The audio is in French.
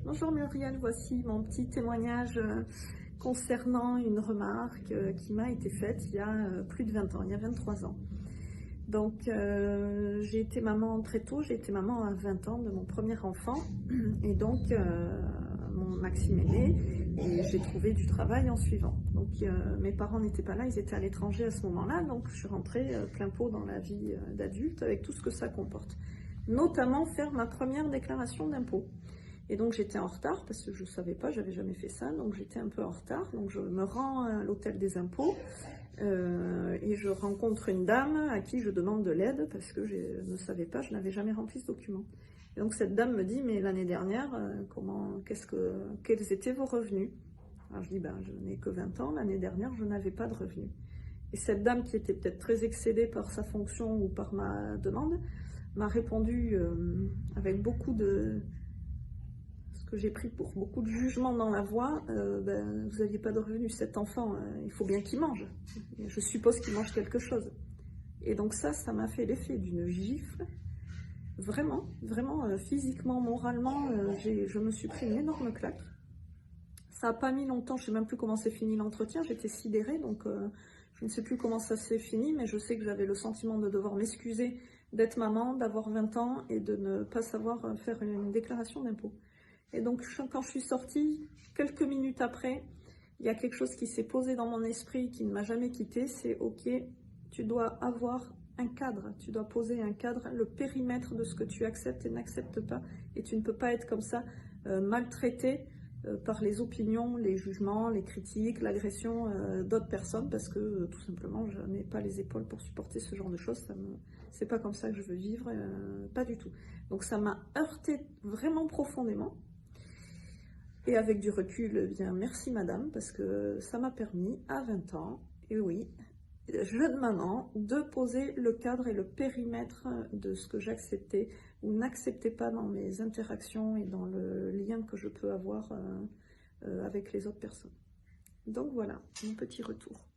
Bonjour Muriel, voici mon petit témoignage concernant une remarque qui m'a été faite il y a plus de 20 ans, il y a 23 ans. Donc j'ai été maman très tôt, j'ai été maman à 20 ans de mon premier enfant et donc mon Maxime est né et j'ai trouvé du travail en suivant. Donc mes parents n'étaient pas là, ils étaient à l'étranger à ce moment-là, donc je suis rentrée plein pot dans la vie d'adulte avec tout ce que ça comporte. Notamment faire ma première déclaration d'impôt. Et donc j'étais en retard parce que je ne savais pas, j'avais jamais fait ça, donc j'étais un peu en retard. Donc je me rends à l'hôtel des impôts et je rencontre une dame à qui je demande de l'aide parce que je ne savais pas, je n'avais jamais rempli ce document. Et donc cette dame me dit, mais l'année dernière, quels étaient vos revenus? Alors je dis, ben, je n'ai que 20 ans, l'année dernière je n'avais pas de revenus. Et cette dame qui était peut-être très excédée par sa fonction ou par ma demande, m'a répondu avec beaucoup de... que j'ai pris pour beaucoup de jugement dans la voix, ben, vous n'aviez pas de revenus, cet enfant, il faut bien qu'il mange. Je suppose qu'il mange quelque chose. Et donc ça m'a fait l'effet d'une gifle. Vraiment, vraiment, physiquement, moralement, je me suis pris une énorme claque. Ça n'a pas mis longtemps, je ne sais même plus comment s'est fini l'entretien, j'étais sidérée, donc je ne sais plus comment ça s'est fini, mais je sais que j'avais le sentiment de devoir m'excuser d'être maman, d'avoir 20 ans et de ne pas savoir faire une déclaration d'impôt. Et donc, quand je suis sortie, quelques minutes après, il y a quelque chose qui s'est posé dans mon esprit, qui ne m'a jamais quitté, c'est ok, tu dois avoir un cadre, tu dois poser un cadre, le périmètre de ce que tu acceptes et n'acceptes pas, et tu ne peux pas être comme ça, maltraité par les opinions, les jugements, les critiques, l'agression d'autres personnes, parce que tout simplement, je n'ai pas les épaules pour supporter ce genre de choses, c'est pas comme ça que je veux vivre, pas du tout. Donc ça m'a heurté vraiment profondément. Et avec du recul, eh bien, merci madame, parce que ça m'a permis, à 20 ans, et oui, jeune maman, de poser le cadre et le périmètre de ce que j'acceptais ou n'acceptais pas dans mes interactions et dans le lien que je peux avoir avec les autres personnes. Donc voilà, mon petit retour.